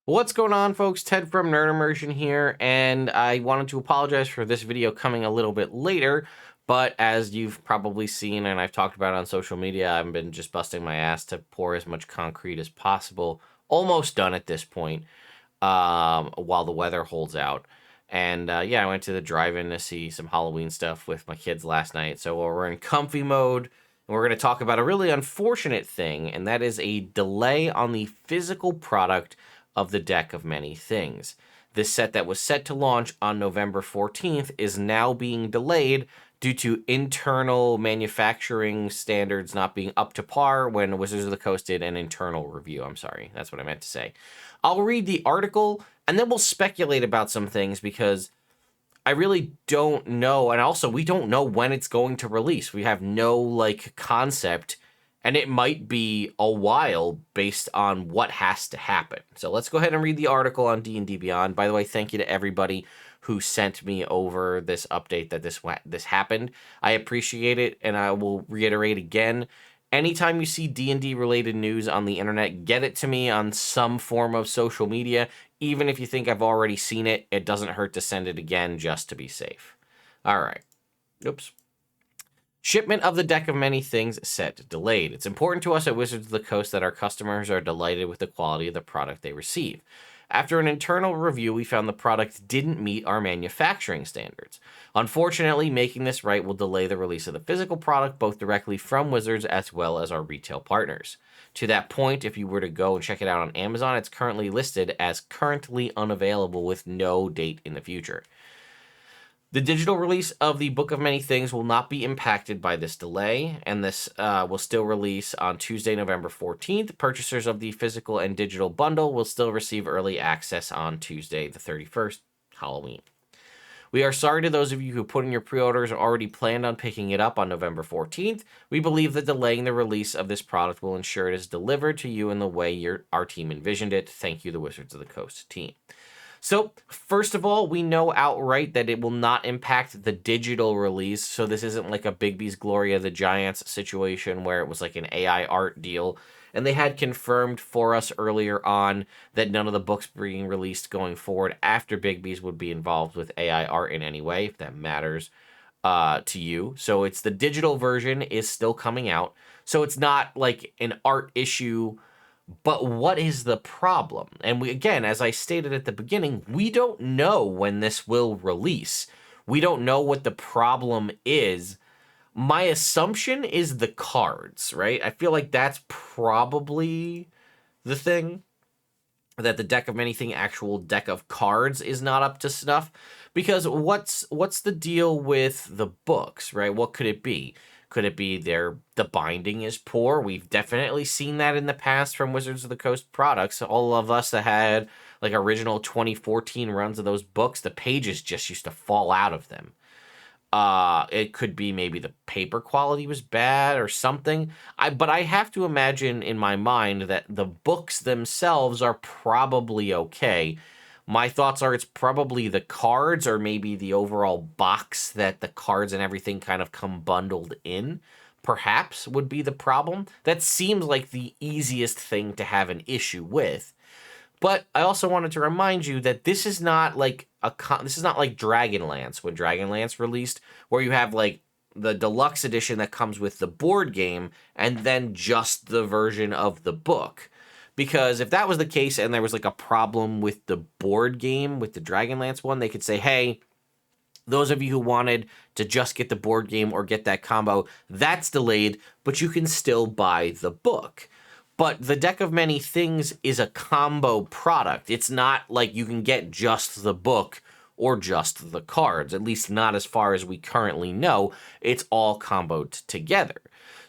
What's going on, folks? Ted from Immersion here, and I wanted to apologize for this video coming a little bit later, but as you've probably seen and I've talked about on social media, I've been just busting my ass to pour as much concrete as possible. Almost done at this point, while the weather holds out. And yeah, I went to the drive-in to see some Halloween stuff with my kids last night, so we're in comfy mode. And we're going to talk about a really unfortunate thing, and that is a delay on the physical product of the Deck of Many Things. This set that was set to launch on November 14th is now being delayed due to internal manufacturing standards not being up to par when Wizards of the Coast did an internal review. I'm sorry, that's what I meant to say. I'll read the article, and then we'll speculate about some things because I really don't know, and also we don't know when it's going to release. We have no, concept, and it might be a while based on what has to happen. So let's go ahead and read the article on D&D Beyond. By the way, thank you to everybody who sent me over this update that this happened. I appreciate it, and I will reiterate again. Anytime you see D&D related news on the internet, get it to me on some form of social media. Even if you think I've already seen it, it doesn't hurt to send it again just to be safe. All right. Oops. Shipment of the Deck of Many Things set delayed. It's important to us at Wizards of the Coast that our customers are delighted with the quality of the product they receive. After an internal review, we found the product didn't meet our manufacturing standards. Unfortunately, making this right will delay the release of the physical product both directly from Wizards as well as our retail partners. To that point, if you were to go and check it out on Amazon, it's currently listed as currently unavailable with no date in the future. The digital release of the Book of Many Things will not be impacted by this delay, and this will still release on Tuesday, November 14th. Purchasers of the physical and digital bundle will still receive early access on Tuesday, the 31st, Halloween. We are sorry to those of you who put in your pre-orders or already planned on picking it up on November 14th. We believe that delaying the release of this product will ensure it is delivered to you in the way our team envisioned it. Thank you, the Wizards of the Coast team. So, first of all, we know outright that it will not impact the digital release, so this isn't like a Bigby's Glory of the Giants situation where it was like an AI art deal, and they had confirmed for us earlier on that none of the books being released going forward after Bigby's would be involved with AI art in any way, if that matters to you. So it's the digital version is still coming out, so it's not like an art issue. But what is the problem? And we, again, as I stated at the beginning, we don't know when this will release. We don't know what the problem is. My assumption is the cards, right? I feel like that's probably the thing. That the Deck of Many Things, actual deck of cards, is not up to snuff. Because what's the deal with the books, right? What could it be? Could it be the binding is poor? We've definitely seen that in the past from Wizards of the Coast products. All of us that had like original 2014 runs of those books, the pages just used to fall out of them. It could be maybe the paper quality was bad or something. But I have to imagine in my mind that the books themselves are probably okay. My thoughts are it's probably the cards or maybe the overall box that the cards and everything kind of come bundled in, perhaps, would be the problem. That seems like the easiest thing to have an issue with. But I also wanted to remind you that this is not like Dragonlance, when Dragonlance released, where you have like the deluxe edition that comes with the board game and then just the version of the book. Because if that was the case and there was like a problem with the board game, with the Dragonlance one, they could say, hey, those of you who wanted to just get the board game or get that combo, that's delayed, but you can still buy the book. But the Deck of Many Things is a combo product. It's not like you can get just the book or just the cards, at least not as far as we currently know. It's all comboed together.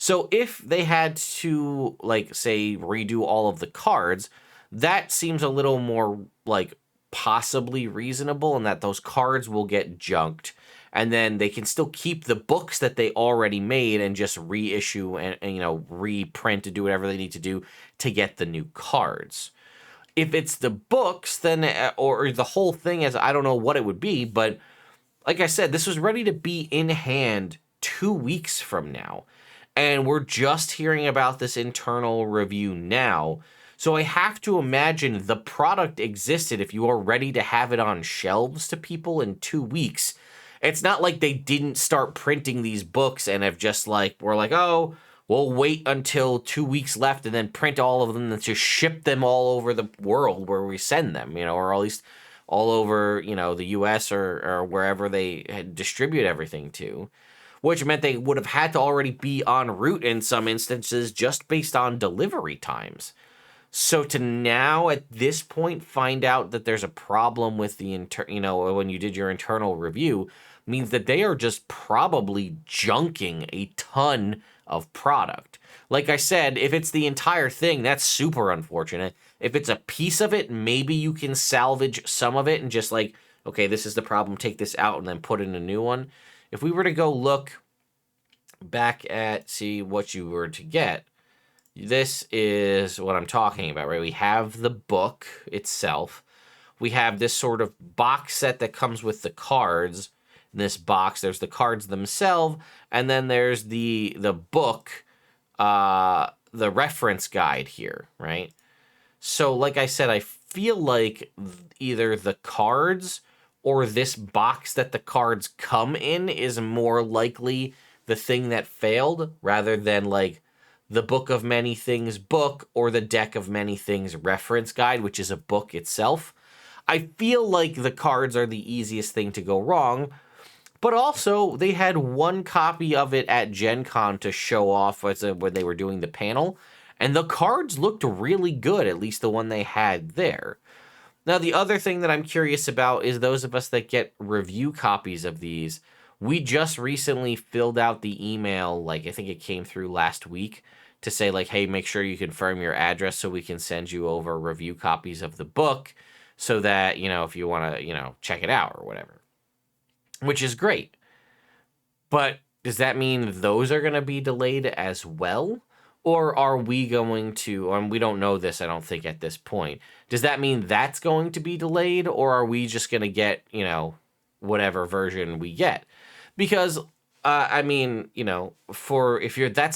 So if they had to, like, say, redo all of the cards, that seems a little more, like, possibly reasonable, and that those cards will get junked. And then they can still keep the books that they already made and just reissue and reprint and do whatever they need to do to get the new cards. If it's the books, then, or the whole thing, as I don't know what it would be, but like I said, this was ready to be in hand 2 weeks from now. And we're just hearing about this internal review now. So I have to imagine the product existed if you are ready to have it on shelves to people in 2 weeks. It's not like they didn't start printing these books and have just like, we're like, oh, we'll wait until 2 weeks left and then print all of them and just ship them all over the world where we send them, or at least all over, the US or wherever they distribute everything to, which meant they would have had to already be en route in some instances just based on delivery times. So to now at this point find out that there's a problem with the when you did your internal review means that they are just probably junking a ton of product. Like I said, if it's the entire thing, that's super unfortunate. If it's a piece of it, maybe you can salvage some of it and just like, okay, this is the problem, take this out and then put in a new one. If we were to go look back at, see what you were to get, this is what I'm talking about, right? We have the book itself. We have this sort of box set that comes with the cards. In this box, there's the cards themselves, and then there's the book, the reference guide here, right? So like I said, I feel like either the cards or this box that the cards come in is more likely the thing that failed rather than like the Book of Many Things book or the Deck of Many Things reference guide, which is a book itself. I feel like the cards are the easiest thing to go wrong, but also they had one copy of it at Gen Con to show off when they were doing the panel, and the cards looked really good, at least the one they had there. Now, the other thing that I'm curious about is those of us that get review copies of these. We just recently filled out the email, like I think it came through last week, to say like, hey, make sure you confirm your address so we can send you over review copies of the book so that, if you want to, check it out or whatever, which is great. But does that mean those are going to be delayed as well? Or are we going to, we don't know this, I don't think at this point. Does that mean that's going to be delayed, or are we just going to get, whatever version we get? Because, that's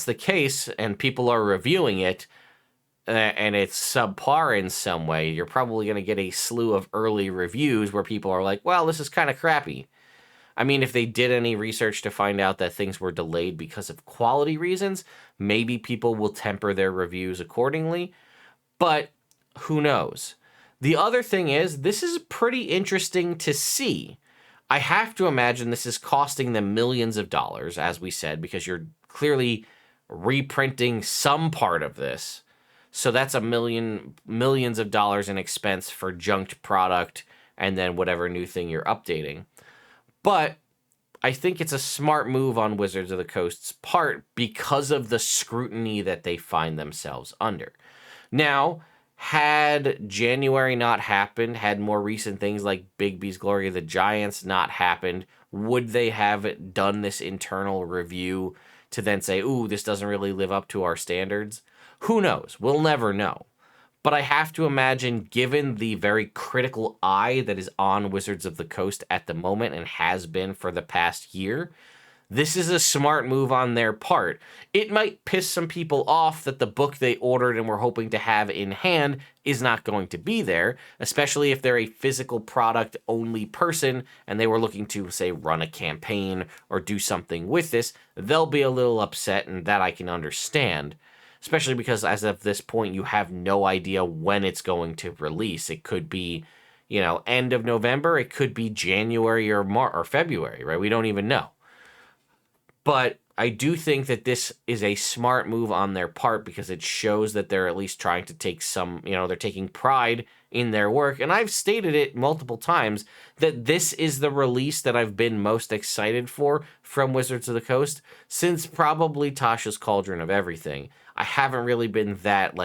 the case and people are reviewing it and it's subpar in some way, you're probably going to get a slew of early reviews where people are like, well, this is kind of crappy. I mean, if they did any research to find out that things were delayed because of quality reasons, maybe people will temper their reviews accordingly, but who knows? The other thing is, this is pretty interesting to see. I have to imagine this is costing them millions of dollars, as we said, because you're clearly reprinting some part of this. So that's millions of dollars in expense for junked product and then whatever new thing you're updating. But I think it's a smart move on Wizards of the Coast's part because of the scrutiny that they find themselves under. Now, had January not happened, had more recent things like Bigby's Glory of the Giants not happened, would they have done this internal review to then say, ooh, this doesn't really live up to our standards? Who knows? We'll never know. But I have to imagine, given the very critical eye that is on Wizards of the Coast at the moment and has been for the past year, this is a smart move on their part. It might piss some people off that the book they ordered and were hoping to have in hand is not going to be there, especially if they're a physical product only person and they were looking to, say, run a campaign or do something with this. They'll be a little upset, and that I can understand. Especially because as of this point, you have no idea when it's going to release. It could be, end of November. It could be January or February, right? We don't even know. But I do think that this is a smart move on their part because it shows that they're at least trying to take some, they're taking pride in their work. And I've stated it multiple times that this is the release that I've been most excited for from Wizards of the Coast since probably Tasha's Cauldron of Everything. I haven't really been that,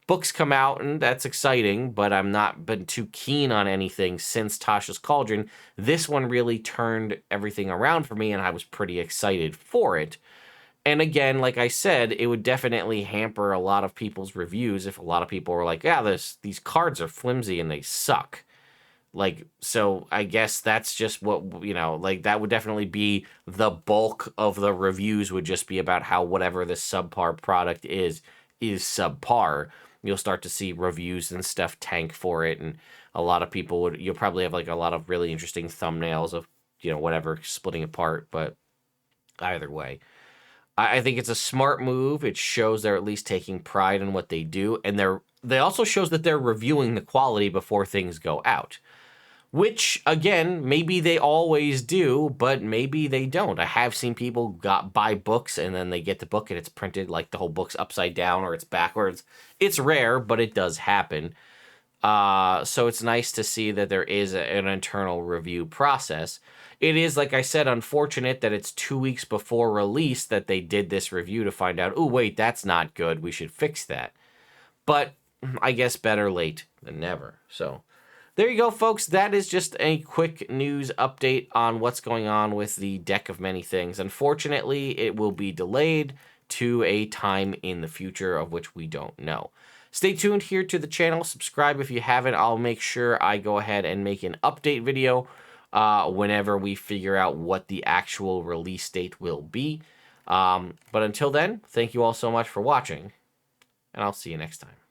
books come out and that's exciting, but I'm not been too keen on anything since Tasha's Cauldron. This one really turned everything around for me and I was pretty excited for it. And again, like I said, it would definitely hamper a lot of people's reviews if a lot of people were like, yeah, these cards are flimsy and they suck. So I guess that's just what, that would definitely be the bulk of the reviews would just be about how whatever this subpar product is subpar. you'll start to see reviews and stuff tank for it, and a lot of people you'll probably have like a lot of really interesting thumbnails of, you know, whatever splitting apart. But either way, I think it's a smart move. It shows they're at least taking pride in what they do, and they also shows that they're reviewing the quality before things go out. Which, again, maybe they always do, but maybe they don't. I have seen people buy books and then they get the book and it's printed like the whole book's upside down or it's backwards. It's rare, but it does happen. So it's nice to see that there is an internal review process. It is, like I said, unfortunate that it's 2 weeks before release that they did this review to find out, oh, wait, that's not good. We should fix that. But I guess better late than never. So there you go, folks. That is just a quick news update on what's going on with the Deck of Many Things. Unfortunately, it will be delayed to a time in the future of which we don't know. Stay tuned here to the channel. Subscribe if you haven't. I'll make sure I go ahead and make an update video whenever we figure out what the actual release date will be. But until then, thank you all so much for watching, and I'll see you next time.